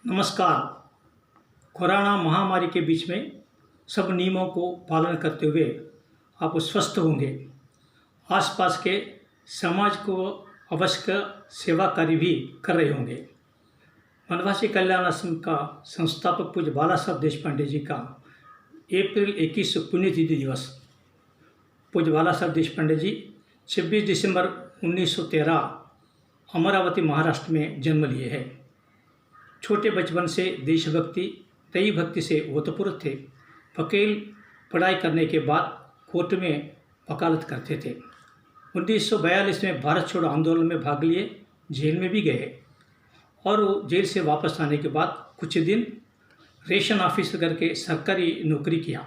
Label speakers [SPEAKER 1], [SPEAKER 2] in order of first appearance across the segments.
[SPEAKER 1] नमस्कार। कोरोना महामारी के बीच में सब नियमों को पालन करते हुए आप स्वस्थ होंगे। आसपास के समाज को अवश्य सेवा कार्य भी कर रहे होंगे। वनवासी कल्याण आश्रम का संस्थापक पूज्य बाला साहब देशपांडे जी का अप्रैल 21 पुण्यतिथि दिवस। पूज्य बाला साहब देशपांडे जी 26 दिसंबर 1913 अमरावती महाराष्ट्र में जन्म लिए हैं। छोटे बचपन से देशभक्ति दैवी भक्ति से ओतप्रोत थे। वकील पढ़ाई करने के बाद कोर्ट में वकालत करते थे। 1942 में भारत छोड़ो आंदोलन में भाग लिए, जेल में भी गए और वो जेल से वापस आने के बाद कुछ दिन रेशन ऑफिसर करके सरकारी नौकरी किया।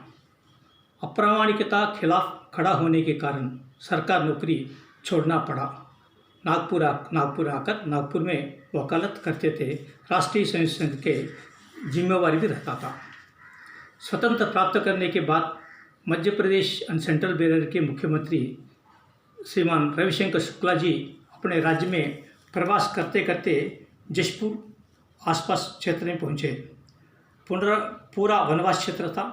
[SPEAKER 1] अप्रामाणिकता खिलाफ खड़ा होने के कारण सरकार नौकरी छोड़ना पड़ा। नागपुर आकर नागपुर में वकालत करते थे। राष्ट्रीय स्वयं संघ के जिम्मेवारी भी रहता था। स्वतंत्र प्राप्त करने के बाद Madhya Pradesh and central bureau के मुख्यमंत्री श्रीमान रविशंकर शुक्ला जी अपने राज्य में प्रवास करते करते जशपुर आसपास क्षेत्र में पहुँचे। पूरा वनवास क्षेत्र था।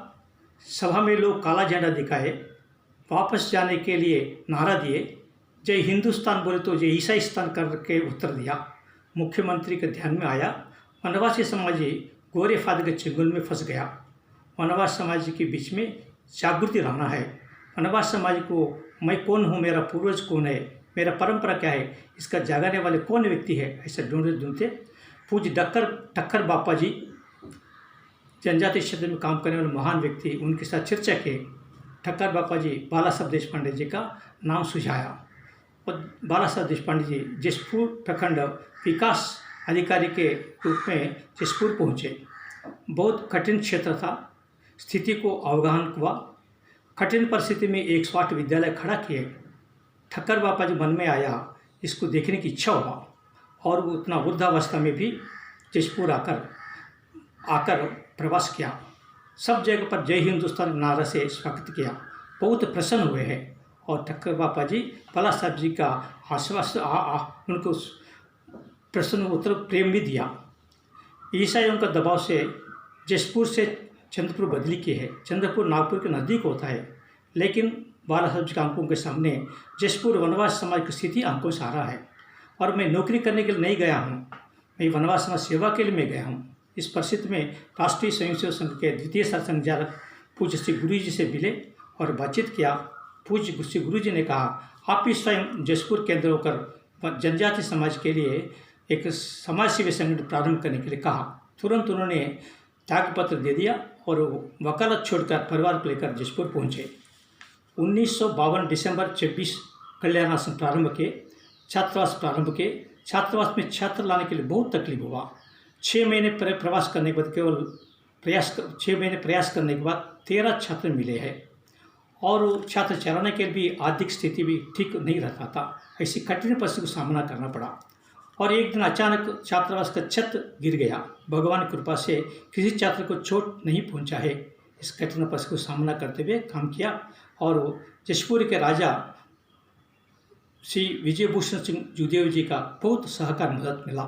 [SPEAKER 1] सभा में लोग काला झंडा दिखाए, वापस जाने के लिए नारा दिए। जय हिंदुस्तान बोले तो जय ईसाईस्तान करके उत्तर दिया। मुख्यमंत्री के ध्यान में आया वनवासी समाज गोरे फाद के चंगुल में फंस गया। वनवास समाज के बीच में जागृति लाना है। वनवास समाज को मैं कौन हूँ, मेरा पूर्वज कौन है, मेरा परंपरा क्या है, इसका जागाने वाले कौन व्यक्ति है, ऐसा ढूंढते ढूंढते पूज्य ठक्कर बापा जी जनजातीय क्षेत्र में काम करने वाले महान व्यक्ति, उनके साथ चर्चा किए। ठक्कर बापा जी बाला साहब देशपांडे जी का नाम सुझाया और बाला साहब देशपांडे जी जशपुर प्रखंड विकास अधिकारी के रूप में जशपुर पहुँचे। बहुत कठिन क्षेत्र था। स्थिति को अवगाहन हुआ। कठिन परिस्थिति में 108 विद्यालय खड़ा किए। ठक्कर बापा जी मन में आया, इसको देखने की इच्छा हुआ और वो उतना वृद्धावस्था में भी जशपुर आकर प्रवास किया। सब जगह पर जय हिंदुस्तान नारा से स्वागत किया। बहुत प्रसन्न हुए हैं और ठक्कर बापा जी बाला साहब जी का उनको प्रसन्न उत्तर प्रेम भी दिया। ईसाइयों का दबाव से जशपुर से चंद्रपुर बदली की है। चंद्रपुर नागपुर के नज़दीक होता है, लेकिन बाला साहब जी के आंखों के सामने जशपुर वनवास समाज की स्थिति आंखों से आ रहा है। और मैं नौकरी करने के लिए नहीं गया हूँ, मैं वनवास समाज सेवा के लिए मैं गया हूँ। इस परिस्थिति में राष्ट्रीय स्वयंसेवक संघ के द्वितीय संचालक पूज्य श्री गुरु जी से मिले और बातचीत किया। पूज्य श्री गुरु जी ने कहा, आप भी स्वयं जशपुर केंद्र होकर जनजाति समाज के लिए एक समाज सेवी संगठन प्रारंभ करने के लिए कहा। तुरंत उन्होंने त्यागपत्र दे दिया और वकालत छोड़कर परिवार को लेकर जशपुर पहुँचे। 1952 दिसंबर 26 कल्याण आश्रम प्रारंभ किए, छात्रावास प्रारंभ किए। छात्रावास में छात्र लाने के लिए बहुत तकलीफ हुआ। 6 महीने प्रवास करने के बाद 6 महीने प्रयास करने के बाद 13 छात्र मिले हैं और छात्र चलाने के लिए भी आर्थिक स्थिति भी ठीक नहीं रहता था। ऐसी कठिन परिस्थिति का सामना करना पड़ा और एक दिन अचानक छात्रावास का छत गिर गया। भगवान की कृपा से किसी छात्र को चोट नहीं पहुंचा है। इस कठिन परिस्थिति को सामना करते हुए काम किया और जशपुर के राजा श्री विजयभूषण सिंह जुदेव जी का बहुत सहकार मदद मिला।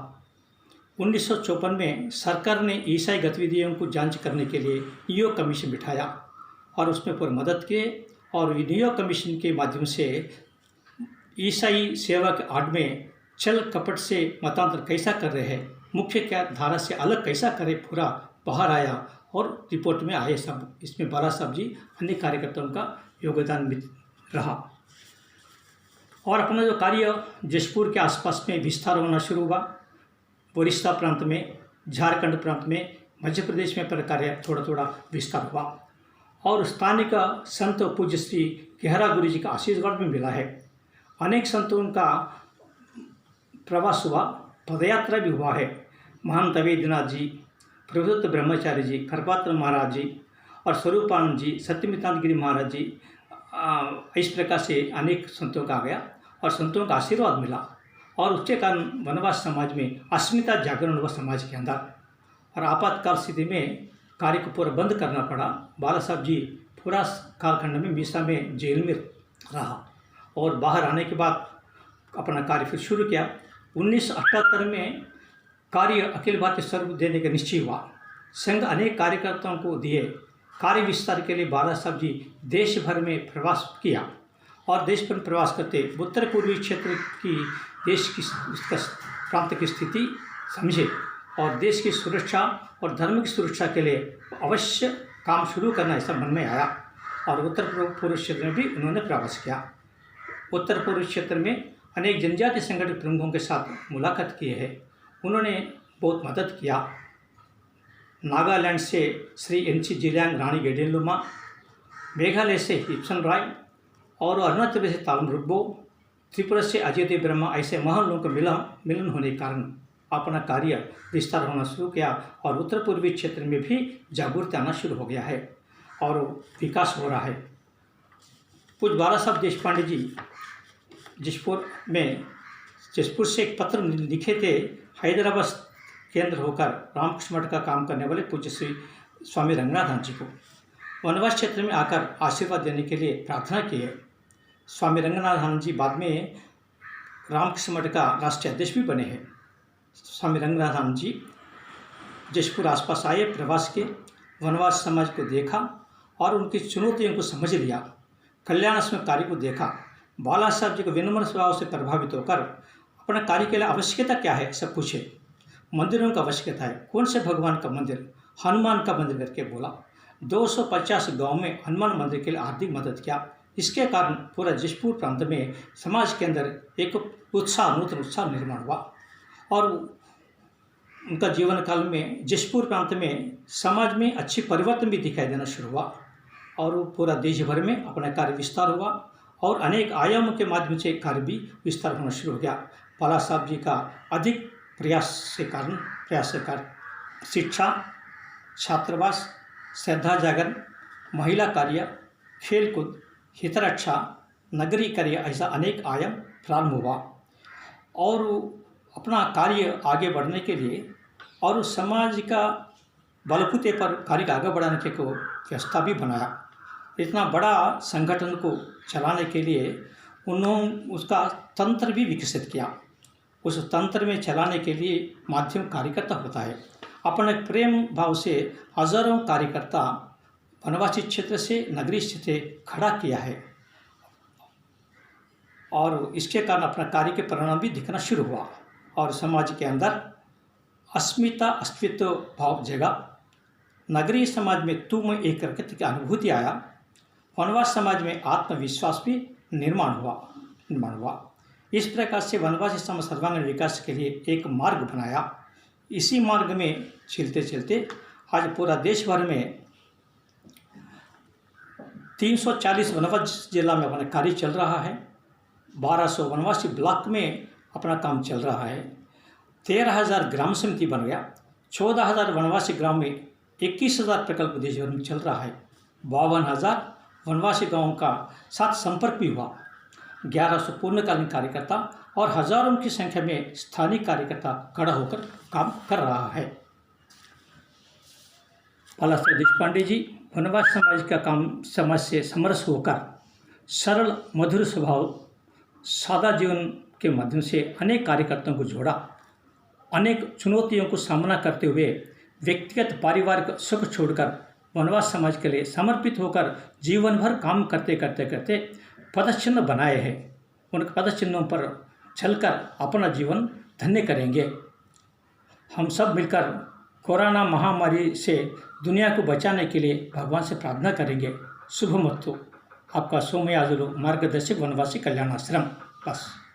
[SPEAKER 1] 1954 में सरकार ने ईसाई गतिविधियों को जांच करने के लिए नियोग कमीशन बिठाया और उसमें पूरी मदद किए और नियोग कमीशन के माध्यम से ईसाई सेवा के आड़ में छल कपट से मतांतर कैसा कर रहे हैं, मुख्य क्या धारा से अलग कैसा करे, पूरा बाहर आया और रिपोर्ट में आए सब। इसमें बाला साहब जी अन्य कार्यकर्ताओं का योगदान भी रहा और अपना जो कार्य जशपुर के आसपास में विस्तार होना शुरू हुआ। उड़ीसा प्रांत में, झारखंड प्रांत में, मध्य प्रदेश में पर कार्य थोड़ा थोड़ा विस्तार हुआ और स्थानीय संत पूज्य श्री गहरा गुरु जी का आशीर्वाद भी मिला है। अनेक संतों का प्रवास हुआ, पदयात्रा भी हुआ है। महंत अवैधनाथ जी, प्रभुदत्त ब्रह्मचारी जी, करपात्र महाराज जी और स्वरूपानंद जी, सत्यमितानंद गिरी महाराज जी, इस प्रकार से अनेक संतों का आ गया और संतों का आशीर्वाद मिला और उसके कारण वनवास समाज में अस्मिता जागरण हुआ समाज के अंदर और आपातकाल स्थिति में कार्य को पूरा बंद करना पड़ा। बाला साहब जी पूरा कालखंड में मीसा में जेल में रहा और बाहर आने के बाद अपना कार्य फिर शुरू किया। 1978 में कार्य अखिल भारतीय स्वरूप देने का निश्चय हुआ। संघ अनेक कार्यकर्ताओं को दिए। कार्य विस्तार के लिए बाला साहब जी देश भर में प्रवास किया और देश भर में प्रवास करते उत्तर पूर्वी क्षेत्र की देश की प्रांत की स्थिति समझे और देश की सुरक्षा और धर्म की सुरक्षा के लिए अवश्य काम शुरू करना ऐसा मन में आया और उत्तर पूर्व क्षेत्र में भी उन्होंने प्रवास किया। उत्तर पूर्व क्षेत्र में अनेक जनजातीय संगठन प्रमुखों के साथ मुलाकात किए हैं। उन्होंने बहुत मदद किया। नागालैंड से श्री एन.सी. जिलियांग रानी गेडेलुमा, मेघालय से हिप्सन राय और अरुणाचल प्रदेश से तालम रुब्बो, त्रिपुरा से अजय देव ब्रह्मा, ऐसे महान लोगों का मिलन होने के कारण अपना कार्य विस्तार होना शुरू किया और उत्तर पूर्वी क्षेत्र में भी जागरूकता आना शुरू हो गया है और विकास हो रहा है। पूज्य बाला साहब देशपांडे जी जसपुर से एक पत्र लिखे थे। हैदराबाद केंद्र होकर रामकृष्ण मठ का काम करने वाले पूज्य श्री स्वामी रंगनाथन जी को वनवास क्षेत्र में आकर आशीर्वाद देने के लिए प्रार्थना की है। स्वामी रंगनाथन जी बाद में रामकृष्ण मठ का राष्ट्रीय अध्यक्ष भी बने हैं। स्वामी रंगनाथन जी जसपुर आसपास आए, प्रवास के वनवास समाज को देखा और उनकी चुनौतियों को समझ लिया, कल्याणात्मक कार्य को देखा। बाला साहब जी को विनम्र स्वभाव से प्रभावित होकर अपना कार्य के लिए आवश्यकता क्या है सब पूछे। मंदिरों का आवश्यकता है, कौन से भगवान का मंदिर? हनुमान का मंदिर करके बोला। 250 गांव में हनुमान मंदिर के लिए आर्थिक मदद किया। इसके कारण पूरा जसपुर प्रांत में समाज के अंदर एक नूतन उत्साह निर्माण हुआ और उनका जीवन काल में जसपुर प्रांत में समाज में अच्छी परिवर्तन भी दिखाई देना शुरू हुआ और पूरा देश भर में अपना कार्य विस्तार हुआ और अनेक आयामों के माध्यम से कार्य भी विस्तार होना शुरू हो गया। बाला साहब जी का अधिक प्रयास के कारण शिक्षा, छात्रावास, श्रद्धा जागरण, महिला कार्य, खेलकूद, हितरक्षा, नगरीय कार्य, ऐसा अनेक आयाम प्रारंभ हुआ और अपना कार्य आगे बढ़ने के लिए और समाज का बलबूते पर कार्य को आगे बढ़ाने के को व्यवस्था भी बनाया। इतना बड़ा संगठन को चलाने के लिए उन्होंने उसका तंत्र भी विकसित किया। उस तंत्र में चलाने के लिए माध्यम कार्यकर्ता होता है। अपने प्रेम भाव से हजारों कार्यकर्ता वनवासी क्षेत्र से नगरीय क्षेत्र से खड़ा किया है और इसके कारण अपना कार्य के परिणाम भी दिखना शुरू हुआ और समाज के अंदर अस्तित्व भाव जगा। नगरीय समाज में तुम एक प्रकृति की अनुभूति आया। वनवास समाज में आत्मविश्वास भी निर्माण हुआ। इस प्रकार से वनवासी समाज सर्वांगीण विकास के लिए एक मार्ग बनाया। इसी मार्ग में चलते चलते आज पूरा देश भर में 340 वनवासी जिला में अपना कार्य चल रहा है। 1200 वनवासी ब्लॉक में अपना काम चल रहा है। 13,000 ग्राम समिति बन गया। 14,000 वनवासी ग्राम में 21,000 प्रकल्प देश भर में चल रहा है। 52,000 वनवासी गांवों का साथ संपर्क भी हुआ। 1100 पूर्णकालीन कार्यकर्ता और हजारों की संख्या में स्थानीय कार्यकर्ता खड़ा होकर काम कर रहा है। बाला साहब देशपांडे जी वनवास समाज का काम समाज से समरस होकर सरल मधुर स्वभाव सादा जीवन के माध्यम से अनेक कार्यकर्ताओं को जोड़ा। अनेक चुनौतियों को सामना करते हुए व्यक्तिगत पारिवारिक सुख छोड़कर वनवास समाज के लिए समर्पित होकर जीवन भर काम करते करते पदचिन्ह बनाए हैं। उन पदचिन्हों पर चलकर अपना जीवन धन्य करेंगे। हम सब मिलकर कोरोना महामारी से दुनिया को बचाने के लिए भगवान से प्रार्थना करेंगे। शुभमस्तु। आपका सौम्य आजुलू मार्गदर्शक वनवासी कल्याण आश्रम बस।